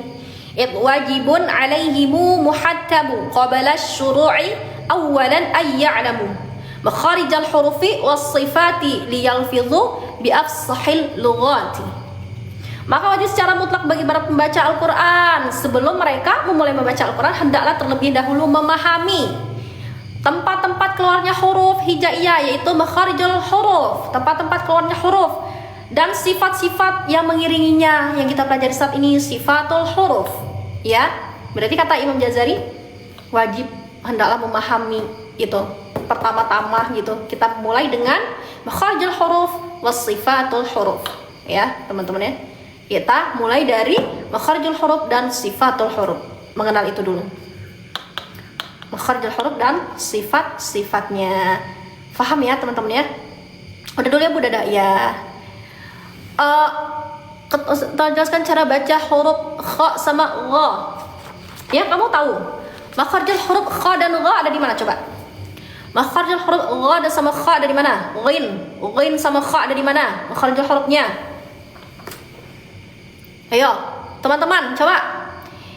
Wajibun alaihimu muhattabu qabla syuru'i awalan ay ya'lamu makharijal hurufi was sifati liyalfidhu bi afsahil lughati. Maka wajib secara mutlak bagi para pembaca Al-Quran, sebelum mereka memulai membaca Al-Quran, hendaklah terlebih dahulu memahami tempat-tempat keluarnya huruf hijaiyah, yaitu makharijul huruf, tempat-tempat keluarnya huruf, dan sifat-sifat yang mengiringinya yang kita pelajari saat ini, sifatul huruf ya. Berarti kata Imam Jazari, wajib hendaklah memahami itu pertama-tama gitu. Kita mulai dengan makharijul huruf was sifatul huruf ya teman-teman ya. Kita mulai dari makharijul huruf dan sifatul huruf, mengenal itu dulu, makharijul huruf dan sifat-sifatnya. Paham ya teman-teman ya? Udah dulu ya Bu Dada ya. Kita jelaskan cara baca huruf kha sama gha. Ya, kamu tahu makharijul huruf kha dan gha ada di mana coba? Makharijul huruf gha dan sama kha ada di mana? Ghin sama kha ada di mana? Makharijul hurufnya. Ayo, teman-teman, coba.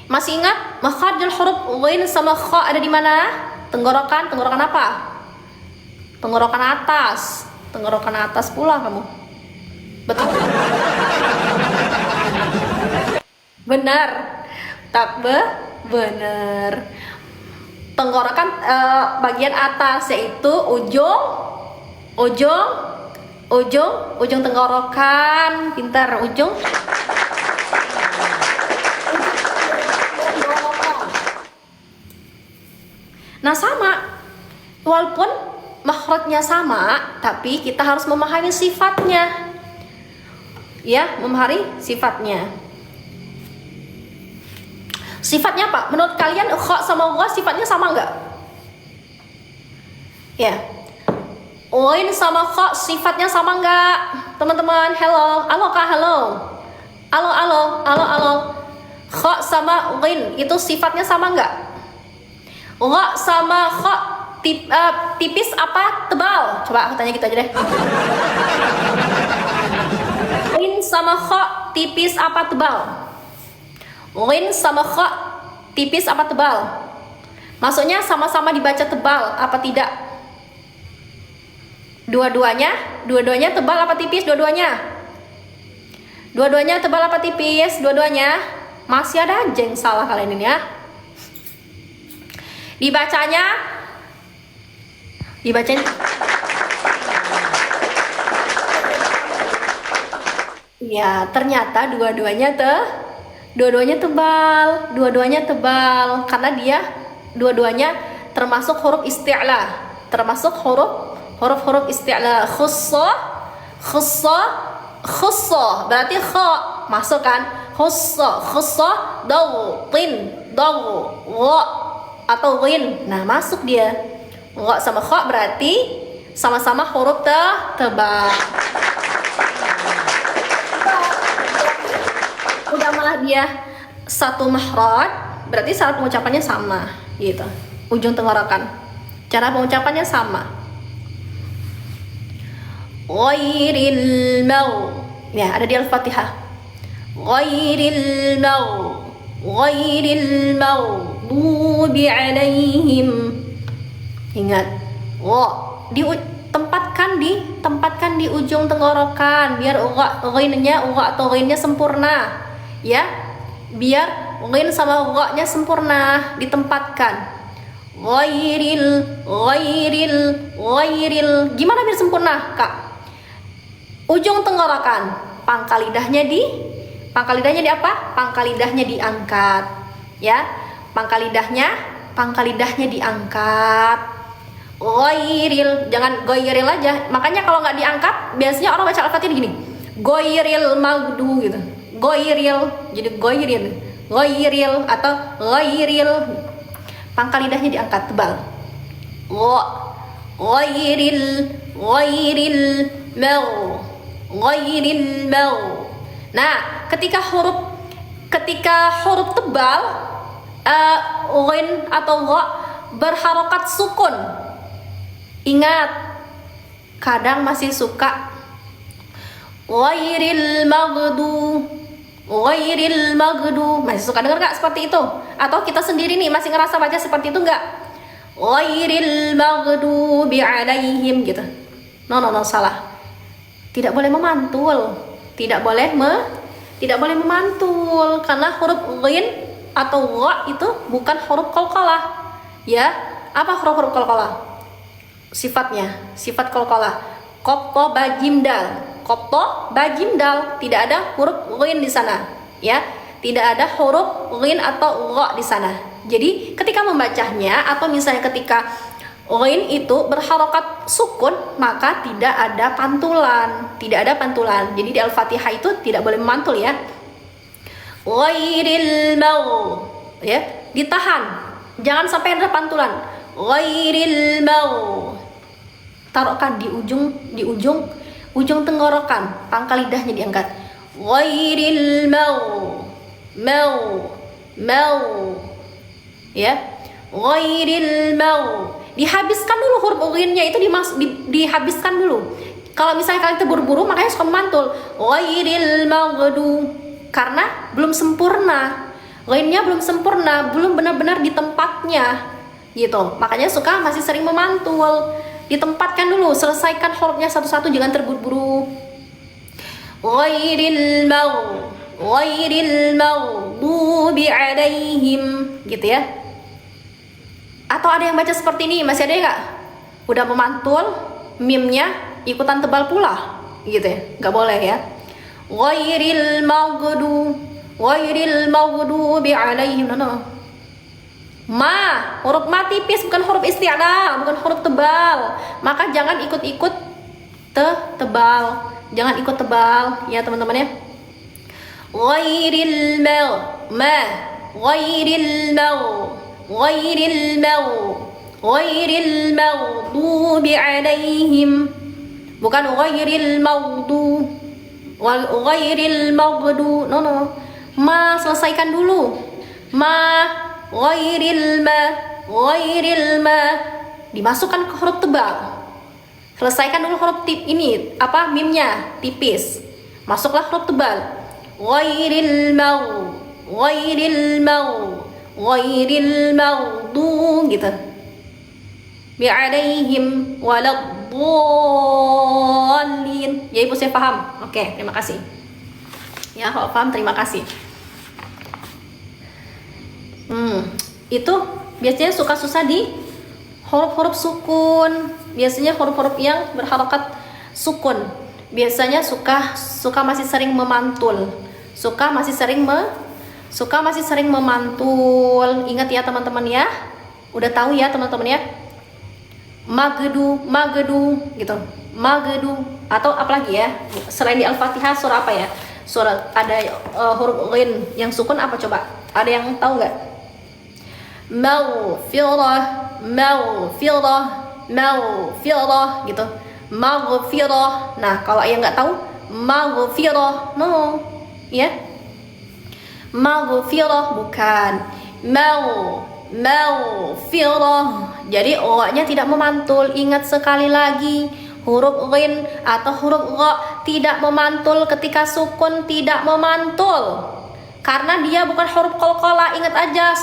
Masih ingat makharijul huruf ghin sama kha ada di mana? Tenggorokan apa? Tenggorokan atas pula kamu. Betul. Benar. Benar. Tenggorokan bagian atas, yaitu ujung tenggorokan. Pintar, ujung Nah sama, walaupun makhrajnya sama, tapi kita harus memahami sifatnya. Ya, memahami sifatnya. Sifatnya apa? Menurut kalian kha sama gha sifatnya sama nggak? Ya. Ghain sama kha sifatnya sama nggak? Teman-teman, hello. Halo Kak, halo. Halo, halo, halo, halo. Kha sama ghain itu sifatnya sama nggak? Gha sama kha tipis apa tebal? Coba aku tanya gitu aja deh. Ghain sama kha tipis apa tebal? Ghain sama kha tipis apa tebal? Maksudnya sama-sama dibaca tebal apa tidak? Dua-duanya tebal apa tipis? Dua-duanya tebal apa tipis? Dua-duanya. Masih ada aja yang salah kalian ini ya. Dibacanya ya, ternyata dua-duanya tebal karena dia dua-duanya termasuk huruf isti'la, termasuk huruf isti'la. Khussa berarti kha masuk kan, khussa daw atau ghin, nah masuk dia. Gha sama kha berarti sama-sama huruf tebal. Udah malah dia satu makhraj, berarti cara pengucapannya sama gitu. Ujung tenggorokan, cara pengucapannya sama. Ghairil mau, ya ada di Al-Fatihah. Ghairil maghdubi alaihim. Ingat, tempatkan di ujung tenggorokan biar ghainnya atau ghainnya sempurna. Ya, biar ghain sama gha-nya sempurna ditempatkan. Ghairil. Gimana biar sempurna, Kak? Ujung tenggorokan, pangkal lidahnya di apa? Pangkal lidahnya diangkat. Ya, pangkal lidahnya diangkat. Ghairil, jangan ghairil aja. Makanya kalau nggak diangkat, biasanya orang baca Al-Fatihah gini. Ghairil maghdu gitu. Ghairil, jadi ghairil atau ghairil. Pangkal lidahnya diangkat tebal. Ghairil mau. Nah, ketika huruf tebal ghain atau gha berharokat sukun. Ingat, kadang masih suka ghairil maghdu. Masih suka dengar nggak seperti itu? Atau kita sendiri nih masih ngerasa baca seperti itu nggak? Ghairil maghdubi alaihim gitu. No, salah. Tidak boleh memantul. Tidak boleh memantul karena huruf ghain atau gha itu bukan huruf qalqalah. Ya, apa huruf qalqalah? Sifat qalqalah. Qafta ba jim dal. Tidak ada huruf ghain di sana. Ya, tidak ada huruf ghain atau gha di sana. Jadi, ketika membacanya atau misalnya ketika ghain itu berharokat sukun, maka tidak ada pantulan. Jadi di Al-Fatihah itu tidak boleh memantul ya. Ghairil mau, ya, ditahan. Jangan sampai ada pantulan. Ghairil mau. Taruhkan di ujung tenggorokan, pangkal lidahnya diangkat. Ghairil mau. Ya. Ghairil mau. Dihabiskan dulu huruf ghainnya itu dihabiskan dulu. Kalau misalnya kalian terburu-buru makanya suka memantul ghairil maghdu karena belum sempurna. Ghainnya belum sempurna, belum benar-benar di tempatnya. Gitu. Makanya suka masih sering memantul. Ditempatkan dulu, selesaikan hurufnya satu-satu, jangan terburu-buru. Ghairil maghdubi alaihim gitu ya. Atau ada yang baca seperti ini, masih ada nggak? Udah memantul, mimnya ikutan tebal pula, gitu ya? Nggak boleh ya. Ghairil maghdubi alaihim. No. Huruf ma tipis, bukan huruf isti'la, bukan huruf tebal. Maka jangan ikut-ikut tebal. Jangan ikut tebal ya teman-teman ya. Ghairil maghdubi alaihim, bukan ghairil maghdu. No. Ma selesaikan dulu. Ghairil ma dimasukkan ke huruf tebal. Selesaikan dulu huruf ini mimnya tipis. Masuklah huruf tebal. Ghairil maghdu gitu. Bi'alaihim waladdallin. Ya Ibu saya paham. Oke, terima kasih. Ya, kalau paham terima kasih. Itu biasanya suka susah di huruf-huruf sukun. Biasanya huruf-huruf yang berharokat sukun. Biasanya suka masih sering memantul. Suka masih sering memantul. Ingat ya teman-teman ya. Udah tahu ya teman-teman ya. Magdu gitu. Magdu atau apalagi ya? Selain di Al-Fatihah surah apa ya? Surah ada huruf ghin yang sukun apa coba? Ada yang tahu nggak? Maghfirah gitu. Maghfirah. Nah, kalau yang nggak tahu maghfirah, no, ya. Maghfirah bukan maghfirah. Jadi o-nya tidak memantul. Ingat sekali lagi, huruf ghin atau huruf gha tidak memantul ketika sukun, tidak memantul. Karena dia bukan huruf qalqalah. Ingat aja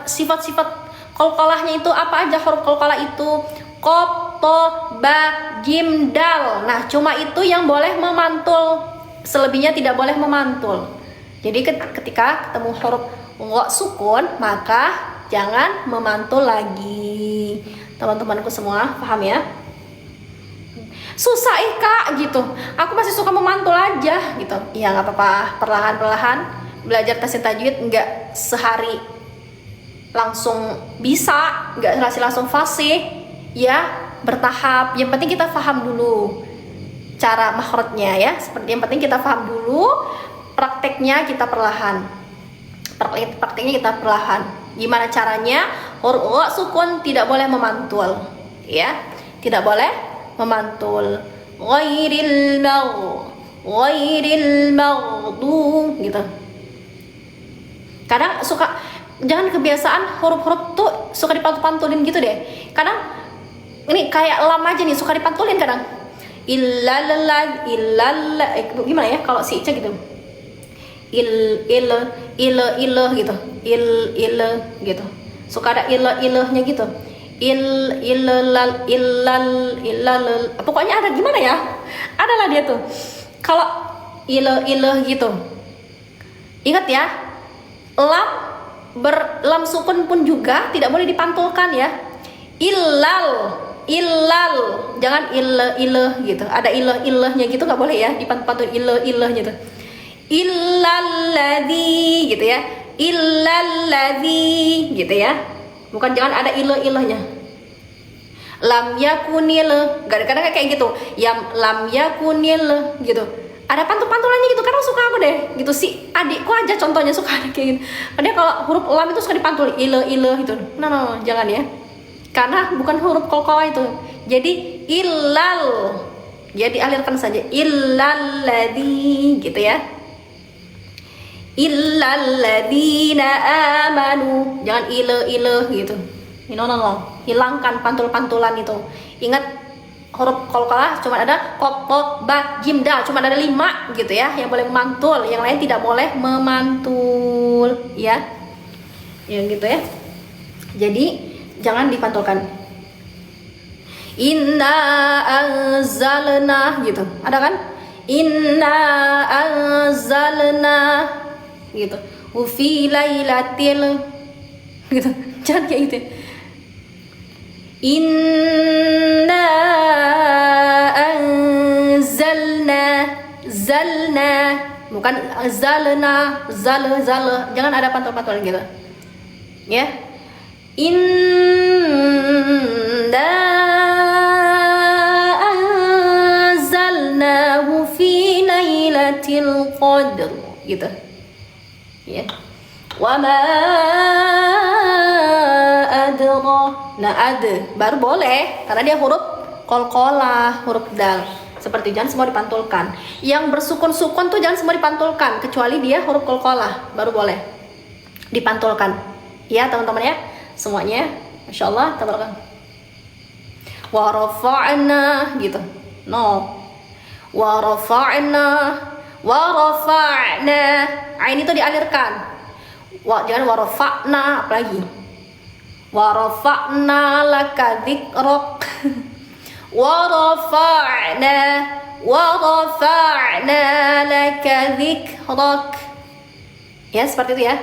sifat-sifat qalqalahnya itu apa aja huruf qalqalah itu? Qaf, to, ba, jim, dal. Nah, cuma itu yang boleh memantul. Selebihnya tidak boleh memantul. Jadi ketika ketemu huruf gha sukun, maka jangan memantul lagi. Teman-temanku semua, paham ya? Susah Kak gitu. Aku masih suka memantul aja gitu. Ya nggak apa-apa, perlahan-perlahan. Belajar tahsin tajwid nggak sehari langsung bisa, nggak langsung fasih, ya bertahap. Yang penting kita paham dulu cara makhrajnya ya. Seperti yang penting kita paham dulu, prakteknya kita perlahan. Gimana caranya? Huruf sukun tidak boleh memantul, ya, tidak boleh memantul. Ghairil maghdu gitu. Kadang suka, jangan kebiasaan huruf-huruf tuh suka dipantul-pantulin gitu deh. Kadang ini kayak lam aja nih suka dipantulin kadang. Illalla gimana ya kalau si Ica gitu. Il gitu. Il gitu. Suka ada ilahnya gitu. Illal pokoknya ada gimana ya? Adalah dia tuh. Kalau ilah gitu. Ingat ya. Lam sukun pun juga tidak boleh dipantulkan ya. Illal jangan ilah gitu. Ada ilahnya gitu nggak boleh ya dipantul ilah gitu. Illalladzi gitu ya. Illalladzi gitu ya. Bukan jangan ada ilahnya. Lam yakunil, kadang-kadang kayak gitu. Yang lam yakunil gitu. Ada pantul-pantulannya gitu, kadang suka aku deh gitu. Si adikku aja contohnya suka ada kayak gitu. Dia kalau huruf lam itu suka dipantul ilah gitu. No, jangan ya. Karena bukan huruf qalqalah itu. Jadi illal. Jadi alirkan saja illalladzi gitu ya. Illalladzina amanu. Jangan ilah gitu. No. Hilangkan pantul-pantulan itu. Ingat huruf qalqalah cuma ada qaf, to, ba, jim, dal, cuma ada 5 gitu ya yang boleh memantul, yang lain tidak boleh memantul ya. Yang gitu ya. Jadi jangan dipantulkan. Inna anzalna gitu. Ada kan? Inna anzalna gitu. Fi lailatil gitu. Jangan kayak gitu. Inna zalna bukan zalna, jangan ada pantul-pantulan gitu ya. Inna anzalnahu fi lailatul qadr gitu. Ya. Wa ma adra. Nah, baru boleh karena dia huruf qalqalah, huruf dal. Seperti jangan semua dipantulkan. Yang bersukun-sukun tuh jangan semua dipantulkan kecuali dia huruf qalqalah, baru boleh dipantulkan. Ya, teman-teman ya. Semuanya masyaallah tabarakallah. Wa rafa'na gitu. No. Wa rafa'na. Ain itu dialirkan. Jangan wa rafa'na apalagi. Wa rafa'na laka dzikrak. Wa rafa'na laka dzikrak. Ya, seperti itu ya.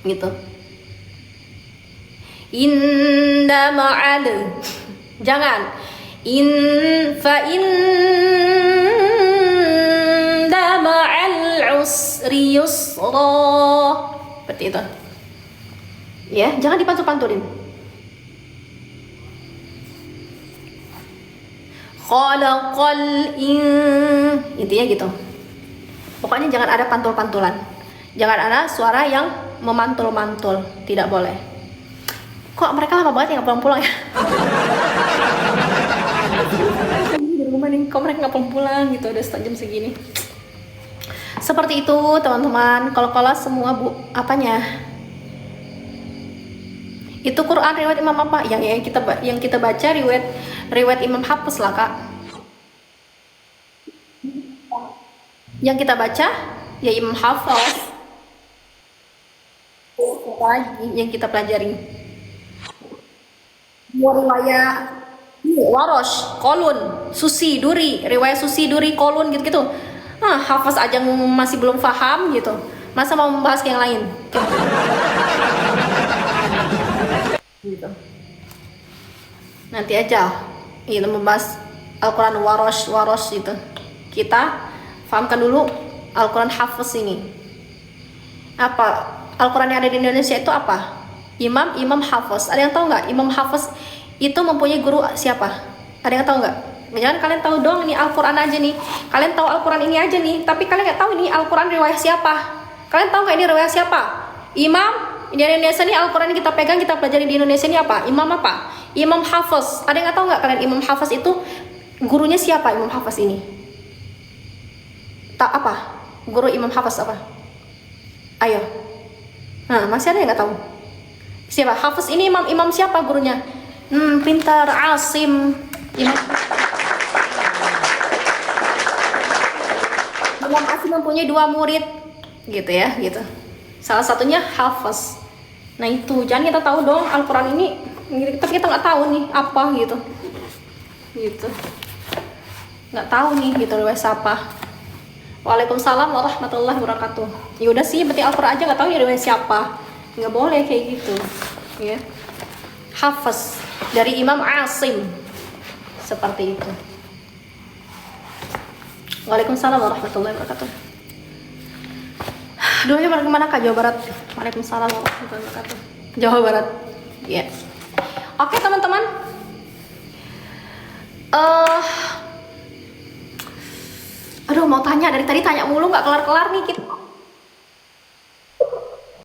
Gitu. Inna ma'al. Jangan. Inna ma'al usri yusra. Seperti itu. Ya, jangan dipantul-pantulin. Intinya gitu. Pokoknya jangan ada pantul-pantulan. Jangan ada suara yang memantul-mantul. Tidak boleh. Kok mereka lama banget ya nggak pulang-pulang ya? Di rumah nih, kok mereka nggak pulang-pulang gitu, udah jam segini. Seperti itu teman-teman. Kalau semua apanya? Itu Quran riwayat Imam apa? Yang kita baca riwayat Imam Hafiz lah, Kak. Yang kita baca ya Imam Hafiz. Apa lagi yang kita pelajari? Riwayat Warosh, Kolun, Susi, Duri, riwayat Susi, Duri, Kolun gitu-gitu. Nah, Hafiz aja masih belum paham gitu. Masa mau membahas yang lain? Gitu. Nanti aja gitu membahas Al-Quran Warosh gitu. Kita fahamkan dulu Al-Quran Hafiz ini. Apa Al-Quran yang ada di Indonesia itu apa? Imam Hafiz. Ada yang tahu nggak? Imam Hafiz itu mempunyai guru siapa? Ada yang tahu nggak? Jangan kalian tahu dong ini Al-Quran aja nih. Kalian tahu Al-Quran ini aja nih. Tapi kalian nggak tahu ini Al-Quran riwayat siapa? Kalian tahu nggak ini riwayat siapa? Imam di Indonesia nih Al-Quran yang kita pegang, kita pelajari di Indonesia ini apa? Imam apa? Imam Hafiz. Ada yang nggak tahu nggak kalian Imam Hafiz itu gurunya siapa? Imam Hafiz ini? Tak apa? Guru Imam Hafiz apa? Ayo. Nah, masih ada yang nggak tahu? Siapa? Hafiz ini imam siapa gurunya? Pintar, Asim. Imam Asim mempunyai 2 murid, gitu ya, gitu. Salah satunya Hafiz. Nah itu, jangan kita tahu dong Al-Quran ini, tapi kita nggak tahu nih apa gitu, nggak tahu nih gitu riwayat siapa. Waalaikumsalam warahmatullahi wabarakatuh. Ya udah sih, berarti Al-Quran aja nggak tahu ya riwayat siapa. Nggak boleh kayak gitu, ya. Hafiz dari Imam Asim, seperti itu. Waalaikumsalam warahmatullahi wabarakatuh. Doanya pada kemana Kak? Jawa Barat. Waalaikumsalam warahmatullahi wabarakatuh. Jawa Barat. Ya. Oke teman-teman. Aduh mau tanya dari tadi tanya mulu nggak kelar-kelar nih kita.